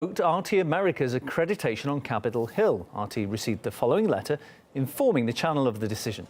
RT America's accreditation on Capitol Hill. RT received the following letter informing the channel of the decision.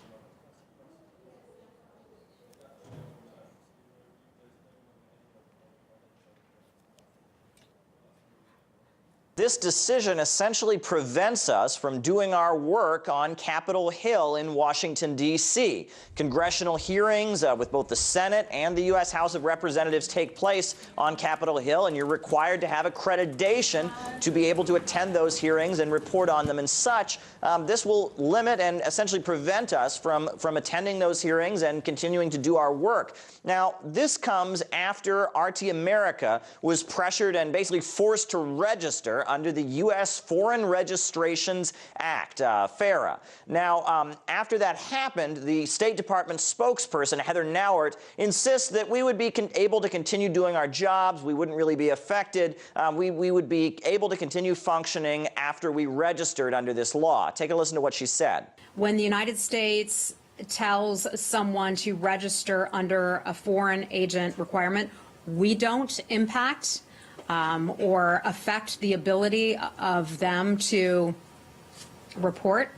This decision essentially prevents us from doing our work on Capitol Hill in Washington, D.C. Congressional hearings with both the Senate and the U.S. House of Representatives take place on Capitol Hill, and you're required to have accreditation to be able to attend those hearings and report on them and such. This will limit and essentially prevent us from attending those hearings and continuing to do our work. Now, this comes after RT America was pressured and basically forced to register under the U.S. Foreign Registrations Act, FARA. Now, after that happened, the State Department spokesperson, Heather Nauert, insists that we would be able to continue doing our jobs. We wouldn't really be affected. We would be able to continue functioning after we registered under this law. Take a listen to what she said. When the United States tells someone to register under a foreign agent requirement, we don't impact or affect the ability of them to report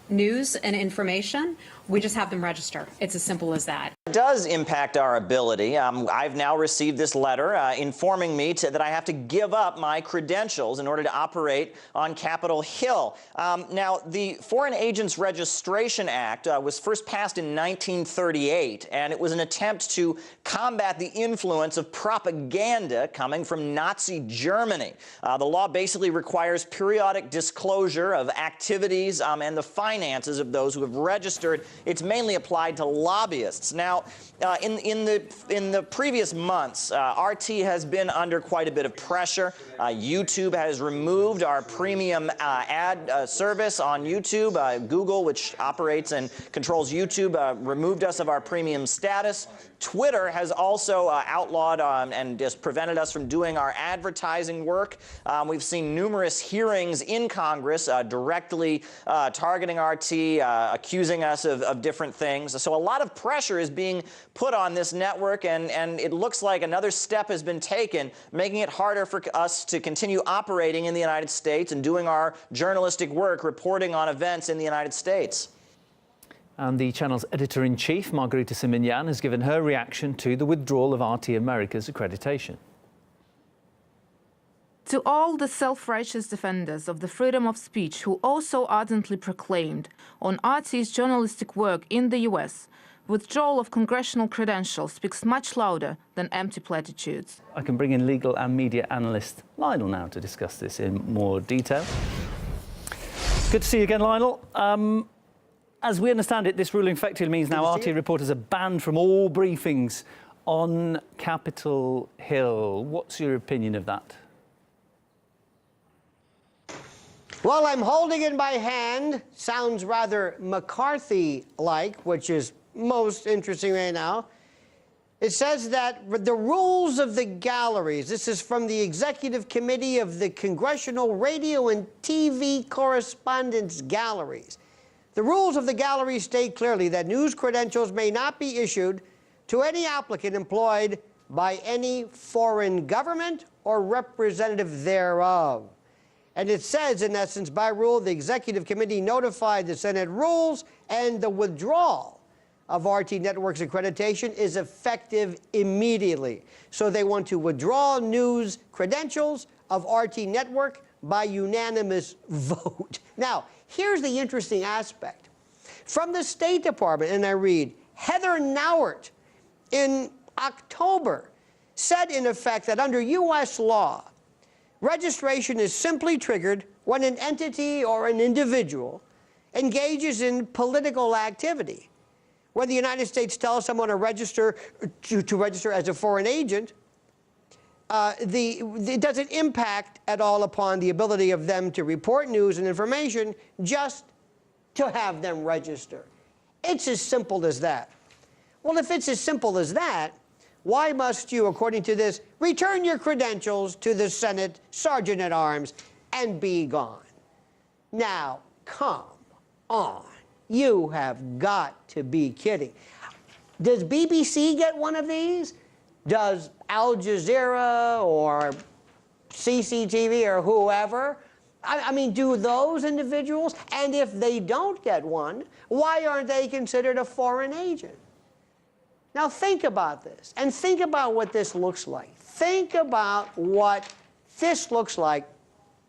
news and information. We just have them register. It's as simple as that. It does impact our ability. I've now received this letter informing me that I have to give up my credentials in order to operate on Capitol Hill. Now, the Foreign Agents Registration Act was first passed in 1938, and it was an attempt to combat the influence of propaganda coming from Nazi Germany. The law basically requires periodic disclosure of activities and the finances of those who have registered. It's mainly applied to lobbyists. Now, in the previous months, RT has been under quite a bit of pressure. YouTube has removed our premium ad service on YouTube. Google, which operates and controls YouTube, removed us of our premium status. Twitter has also outlawed and just prevented us from doing our advertising work. We've seen numerous hearings in Congress directly targeting RT, accusing us of different things. So a lot of pressure is being put on this network, and it looks like another step has been taken, making it harder for us to continue operating in the United States and doing our journalistic work, reporting on events in the United States. And the channel's editor-in-chief, Margarita Simonyan, has given her reaction to the withdrawal of RT America's accreditation. To all the self-righteous defenders of the freedom of speech who also ardently proclaimed on RT's journalistic work in the U.S., withdrawal of congressional credentials speaks much louder than empty platitudes. I can bring in legal and media analyst Lionel now to discuss this in more detail. Good to see you again, Lionel. As we understand it, this ruling effectively means now RT reporters are banned from all briefings on Capitol Hill. What's your opinion of that? Well, I'm holding in my hand. Sounds rather McCarthy-like, which is most interesting right now. It says that the rules of the galleries, this is from the Executive Committee of the Congressional Radio and TV Correspondence Galleries. The rules of the gallery state clearly that news credentials may not be issued to any applicant employed by any foreign government or representative thereof. And it says, in essence, by rule, the Executive Committee notified the Senate rules, and the withdrawal of RT Network's accreditation is effective immediately. So they want to withdraw news credentials of RT Network by unanimous vote. Now, here's the interesting aspect. From the State Department, and I read, Heather Nauert in October said, in effect, that under U.S. law, registration is simply triggered when an entity or an individual engages in political activity. When the United States tells someone to register as a foreign agent, it doesn't impact at all upon the ability of them to report news and information, just to have them register. It's as simple as that. Well, if it's as simple as that, why must you, according to this, return your credentials to the Senate Sergeant-at-Arms and be gone? Now, come on. You have got to be kidding. Does BBC get one of these? Does Al Jazeera or CCTV or whoever? I mean, do those individuals? And if they don't get one, why aren't they considered a foreign agent? Now think about this, and think about what this looks like. Think about what this looks like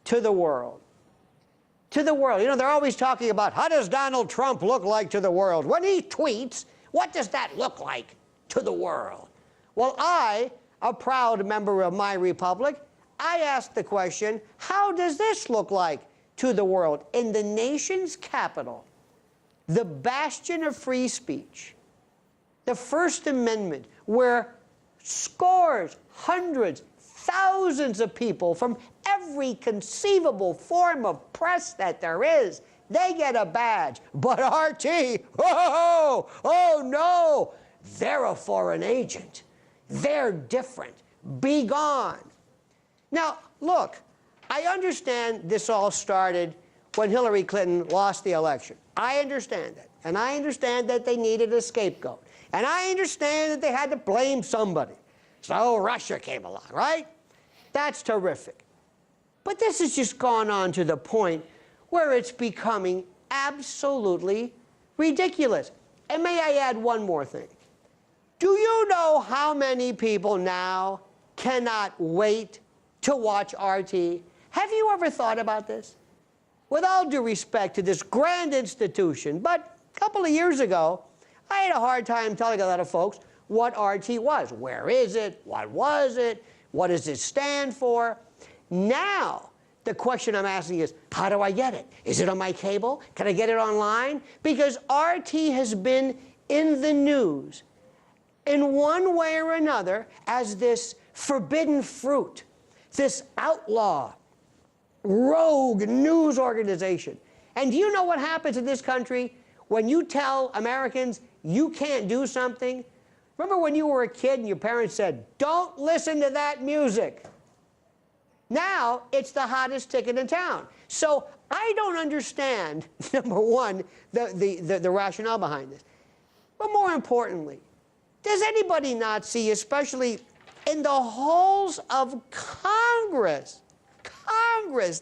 to the world. To the world. You know, they're always talking about, how does Donald Trump look like to the world? When he tweets, what does that look like to the world? Well, I, a proud member of my republic, I ask the question, how does this look like to the world? In the nation's capital, the bastion of free speech, the First Amendment, where scores, hundreds, thousands of people from every conceivable form of press that there is, they get a badge. But RT, oh no, they're a foreign agent. They're different. Be gone. Now, look, I understand this all started when Hillary Clinton lost the election. I understand that. And I understand that they needed a scapegoat. And I understand that they had to blame somebody. So Russia came along, right? That's terrific. But this has just gone on to the point where it's becoming absolutely ridiculous. And may I add one more thing? Do you know how many people now cannot wait to watch RT? Have you ever thought about this? With all due respect to this grand institution, but a couple of years ago, I had a hard time telling a lot of folks what RT was. Where is it? What was it? What does it stand for? Now, the question I'm asking is, how do I get it? Is it on my cable? Can I get it online? Because RT has been in the news in one way or another as this forbidden fruit, this outlaw, rogue news organization. And do you know what happens in this country when you tell Americans you can't do something? Remember when you were a kid and your parents said, don't listen to that music? Now it's the hottest ticket in town. So I don't understand, number one, the rationale behind this. But more importantly, does anybody not see, especially in the halls of Congress,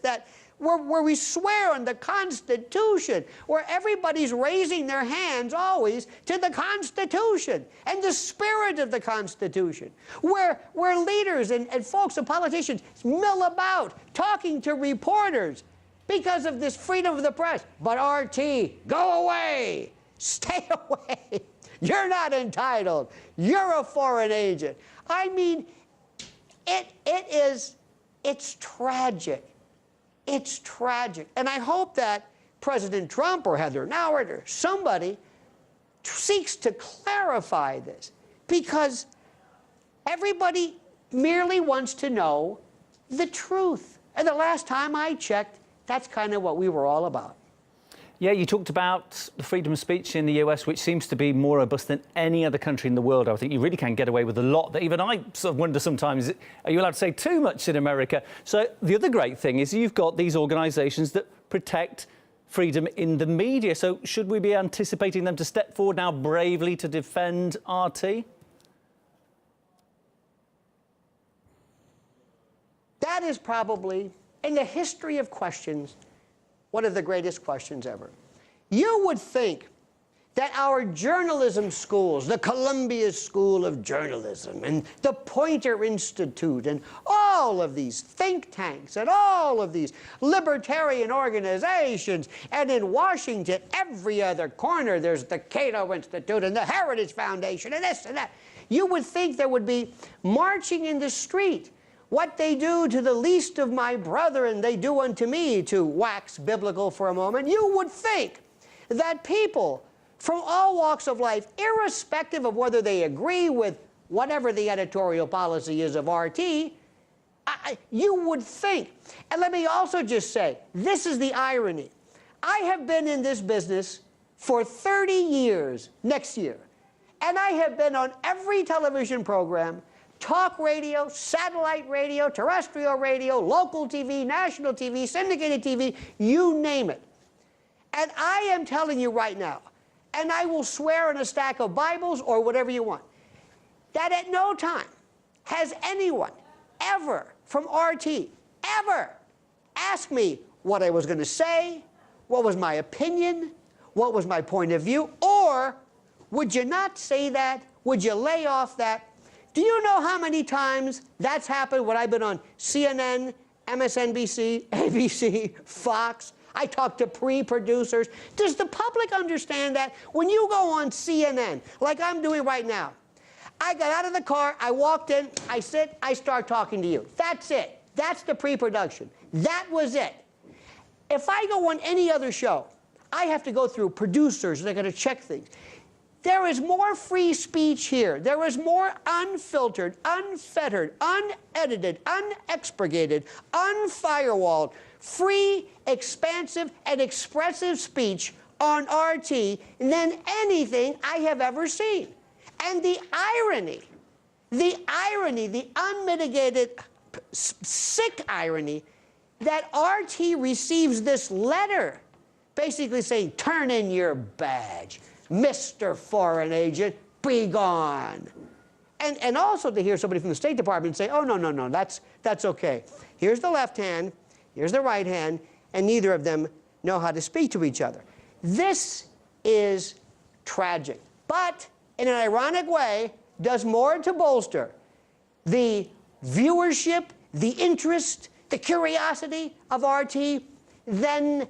that where we swear on the Constitution, where everybody's raising their hands always to the Constitution and the spirit of the Constitution, where leaders and folks and politicians mill about talking to reporters because of this freedom of the press. But RT, go away, stay away. You're not entitled. You're a foreign agent. I mean, it's tragic. It's tragic. And I hope that President Trump or Heather Nauert or somebody seeks to clarify this, because everybody merely wants to know the truth. And the last time I checked, that's kind of what we were all about. Yeah, you talked about the freedom of speech in the US, which seems to be more robust than any other country in the world. I think you really can get away with a lot that even I sort of wonder sometimes, are you allowed to say too much in America? So the other great thing is you've got these organisations that protect freedom in the media. So should we be anticipating them to step forward now bravely to defend RT? That is probably, in the history of questions, one of the greatest questions ever. You would think that our journalism schools, the Columbia School of Journalism and the Poynter Institute and all of these think tanks and all of these libertarian organizations, and in Washington, every other corner, there's the Cato Institute and the Heritage Foundation and this and that. You would think there would be marching in the street. What they do to the least of my brethren, they do unto me, to wax biblical for a moment. You would think that people from all walks of life, irrespective of whether they agree with whatever the editorial policy is of RT, you would think. And let me also just say, this is the irony. I have been in this business for 30 years next year, and I have been on every television program, talk radio, satellite radio, terrestrial radio, local TV, national TV, syndicated TV, you name it. And I am telling you right now, and I will swear on a stack of Bibles or whatever you want, that at no time has anyone ever from RT ever ask me what I was going to say, what was my opinion, what was my point of view, or would you not say that? Would you lay off that? Do you know how many times that's happened when I've been on CNN, MSNBC, ABC, Fox? I talk to pre-producers. Does the public understand that? When you go on CNN, like I'm doing right now, I got out of the car, I walked in, I sit, I start talking to you. That's it. That's the pre-production. That was it. If I go on any other show, I have to go through producers, they're going to check things. There is more free speech here. There is more unfiltered, unfettered, unedited, unexpurgated, unfirewalled, free, expansive, and expressive speech on RT than anything I have ever seen. And the irony, the unmitigated, sick irony, that RT receives this letter basically saying, turn in your badge, Mr. Foreign Agent, be gone. And also to hear somebody from the State Department say, oh, no, that's okay. Here's the left hand, here's the right hand, and neither of them know how to speak to each other. This is tragic, but in an ironic way, does more to bolster the viewership, the interest, the curiosity of RT than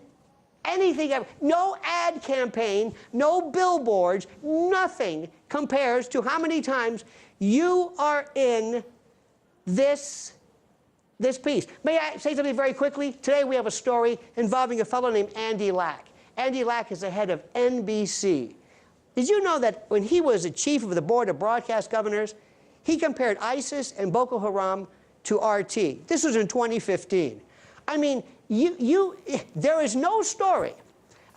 anything ever. No ad campaign, no billboards, nothing compares to how many times you are in this piece. May I say something very quickly? Today we have a story involving a fellow named Andy Lack. Andy Lack is the head of NBC. Did you know that when he was the chief of the board of broadcast governors, he compared ISIS and Boko Haram to RT? This was in 2015. I mean, there is no story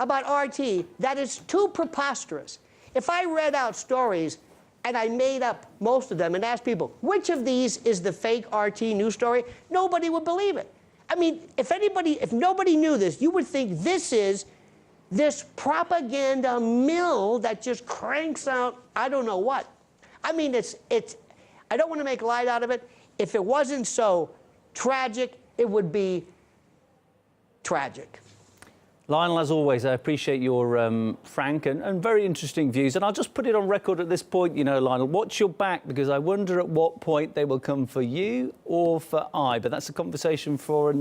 about RT that is too preposterous. If I read out stories and I made up most of them and asked people, which of these is the fake RT news story, nobody would believe it. I mean, if nobody knew this, you would think this is this propaganda mill that just cranks out I don't know what. I mean, I don't want to make light out of it. If it wasn't so tragic, it would be tragic. Lionel, as always, I appreciate your frank and very interesting views. And I'll just put it on record at this point, you know, Lionel, watch your back, because I wonder at what point they will come for you or for I. But that's a conversation for